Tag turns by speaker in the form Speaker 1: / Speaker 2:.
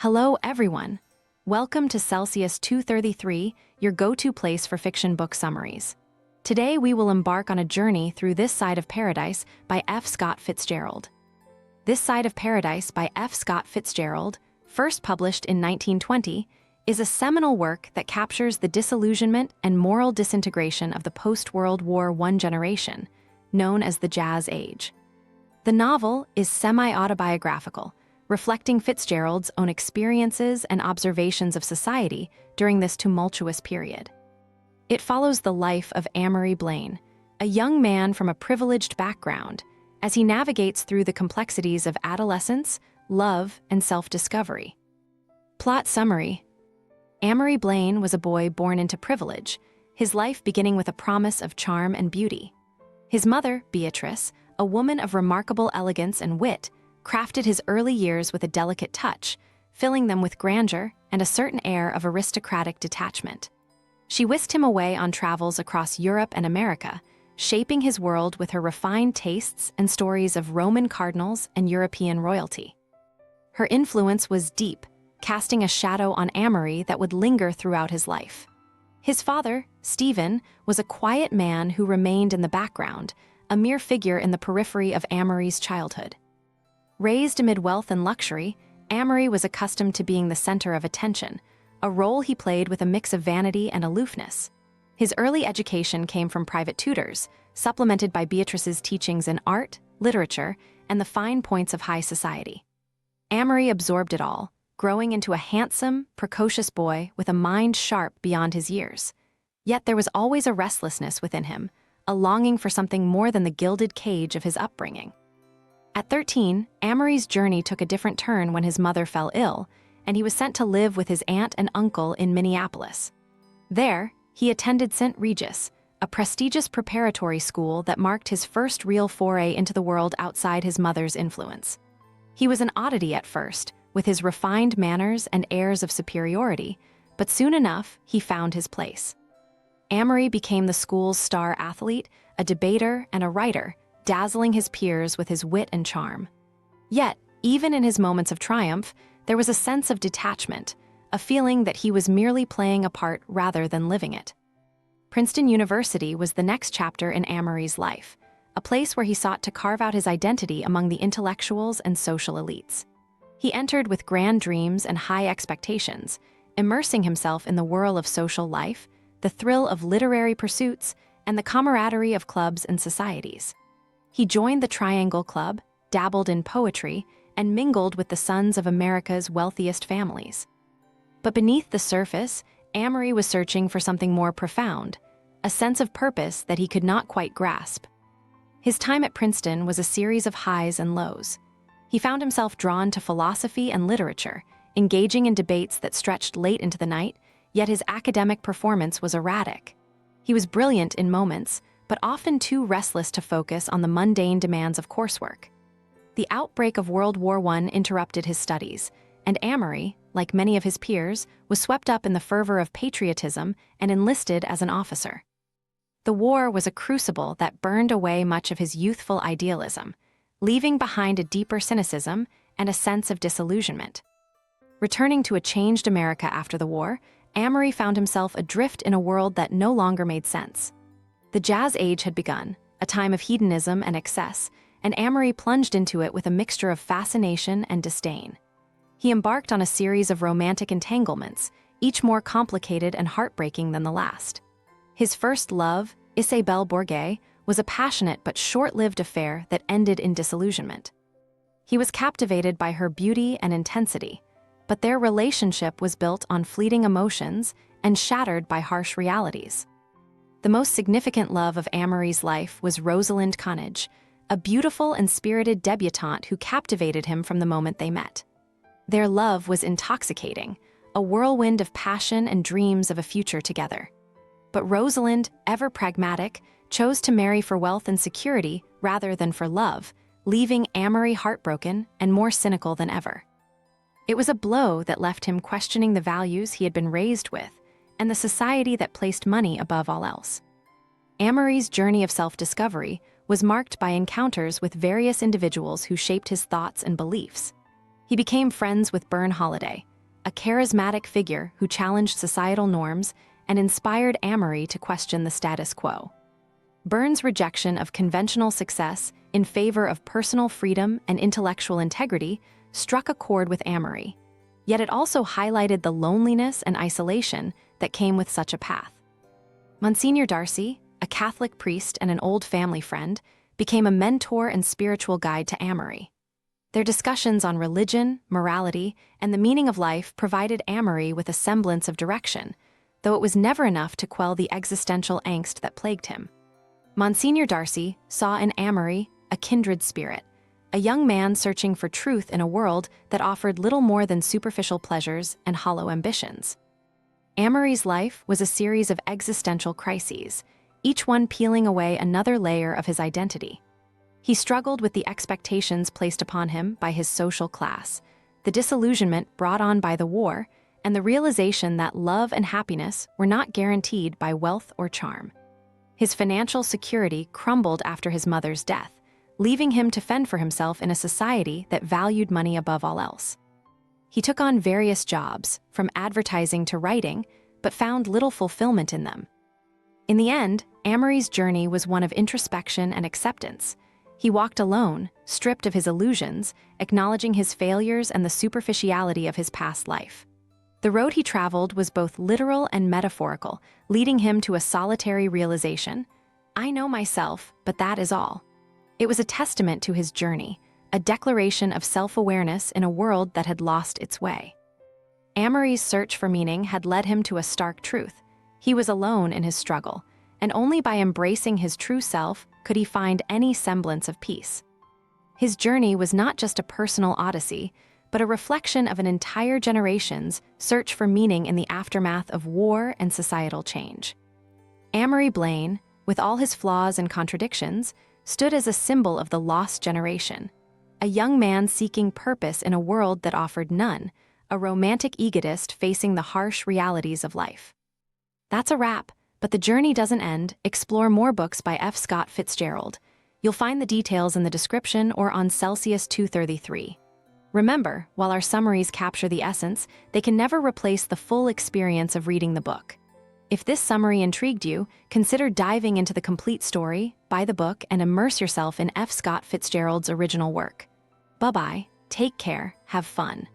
Speaker 1: Hello, everyone. Welcome to Celsius 233, your go-to place for fiction book summaries. Today, we will embark on a journey through This Side of Paradise by F. Scott Fitzgerald. This Side of Paradise by F. Scott Fitzgerald, first published in 1920, is a seminal work that captures the disillusionment and moral disintegration of the post-World War I generation, known as the Jazz Age. The novel is semi-autobiographical, reflecting Fitzgerald's own experiences and observations of society during this tumultuous period. It follows the life of Amory Blaine, a young man from a privileged background, as he navigates through the complexities of adolescence, love, and self-discovery. Plot summary: Amory Blaine was a boy born into privilege, his life beginning with a promise of charm and beauty. His mother, Beatrice, a woman of remarkable elegance and wit, crafted his early years with a delicate touch, filling them with grandeur and a certain air of aristocratic detachment. She whisked him away on travels across Europe and America, shaping his world with her refined tastes and stories of Roman cardinals and European royalty. Her influence was deep, casting a shadow on Amory that would linger throughout his life. His father, Stephen, was a quiet man who remained in the background, a mere figure in the periphery of Amory's childhood. Raised amid wealth and luxury, Amory was accustomed to being the center of attention, a role he played with a mix of vanity and aloofness. His early education came from private tutors, supplemented by Beatrice's teachings in art, literature, and the fine points of high society. Amory absorbed it all, growing into a handsome, precocious boy with a mind sharp beyond his years. Yet there was always a restlessness within him, a longing for something more than the gilded cage of his upbringing. At 13, Amory's journey took a different turn when his mother fell ill, and he was sent to live with his aunt and uncle in Minneapolis. There, he attended St. Regis, a prestigious preparatory school that marked his first real foray into the world outside his mother's influence. He was an oddity at first, with his refined manners and airs of superiority, but soon enough, he found his place. Amory became the school's star athlete, a debater, and a writer, dazzling his peers with his wit and charm. Yet, even in his moments of triumph, there was a sense of detachment, a feeling that he was merely playing a part rather than living it. Princeton University was the next chapter in Amory's life, a place where he sought to carve out his identity among the intellectuals and social elites. He entered with grand dreams and high expectations, immersing himself in the whirl of social life, the thrill of literary pursuits, and the camaraderie of clubs and societies. He joined the Triangle Club, dabbled in poetry, and mingled with the sons of America's wealthiest families. But beneath the surface, Amory was searching for something more profound, a sense of purpose that he could not quite grasp. His time at Princeton was a series of highs and lows. He found himself drawn to philosophy and literature, engaging in debates that stretched late into the night, yet his academic performance was erratic. He was brilliant in moments, but often too restless to focus on the mundane demands of coursework. The outbreak of World War I interrupted his studies, and Amory, like many of his peers, was swept up in the fervor of patriotism and enlisted as an officer. The war was a crucible that burned away much of his youthful idealism, leaving behind a deeper cynicism and a sense of disillusionment. Returning to a changed America after the war, Amory found himself adrift in a world that no longer made sense. The Jazz Age had begun, a time of hedonism and excess, and Amory plunged into it with a mixture of fascination and disdain. He embarked on a series of romantic entanglements, each more complicated and heartbreaking than the last. His first love, Isabelle Bourget, was a passionate but short-lived affair that ended in disillusionment. He was captivated by her beauty and intensity, but their relationship was built on fleeting emotions and shattered by harsh realities. The most significant love of Amory's life was Rosalind Connage, a beautiful and spirited debutante who captivated him from the moment they met. Their love was intoxicating, a whirlwind of passion and dreams of a future together. But Rosalind, ever pragmatic, chose to marry for wealth and security rather than for love, leaving Amory heartbroken and more cynical than ever. It was a blow that left him questioning the values he had been raised with and the society that placed money above all else. Amory's journey of self-discovery was marked by encounters with various individuals who shaped his thoughts and beliefs. He became friends with Byrne Holiday, a charismatic figure who challenged societal norms and inspired Amory to question the status quo. Byrne's rejection of conventional success in favor of personal freedom and intellectual integrity struck a chord with Amory, yet it also highlighted the loneliness and isolation that came with such a path. Monsignor Darcy, a Catholic priest and an old family friend, became a mentor and spiritual guide to Amory. Their discussions on religion, morality, and the meaning of life provided Amory with a semblance of direction, though it was never enough to quell the existential angst that plagued him. Monsignor Darcy saw in Amory a kindred spirit, a young man searching for truth in a world that offered little more than superficial pleasures and hollow ambitions. Amory's life was a series of existential crises, each one peeling away another layer of his identity. He struggled with the expectations placed upon him by his social class, the disillusionment brought on by the war, and the realization that love and happiness were not guaranteed by wealth or charm. His financial security crumbled after his mother's death, leaving him to fend for himself in a society that valued money above all else. He took on various jobs, from advertising to writing, but found little fulfillment in them. In the end, Amory's journey was one of introspection and acceptance. He walked alone, stripped of his illusions, acknowledging his failures and the superficiality of his past life. The road he traveled was both literal and metaphorical, leading him to a solitary realization: I know myself, but that is all. It was a testament to his journey, a declaration of self-awareness in a world that had lost its way. Amory's search for meaning had led him to a stark truth. He was alone in his struggle, and only by embracing his true self could he find any semblance of peace. His journey was not just a personal odyssey, but a reflection of an entire generation's search for meaning in the aftermath of war and societal change. Amory Blaine, with all his flaws and contradictions, stood as a symbol of the lost generation, a young man seeking purpose in a world that offered none, a romantic egotist facing the harsh realities of life. That's a wrap, but the journey doesn't end. Explore more books by F. Scott Fitzgerald. You'll find the details in the description or on Celsius 233. Remember, while our summaries capture the essence, they can never replace the full experience of reading the book. If this summary intrigued you, consider diving into the complete story, buy the book, and immerse yourself in F. Scott Fitzgerald's original work. Bye-bye, take care, have fun.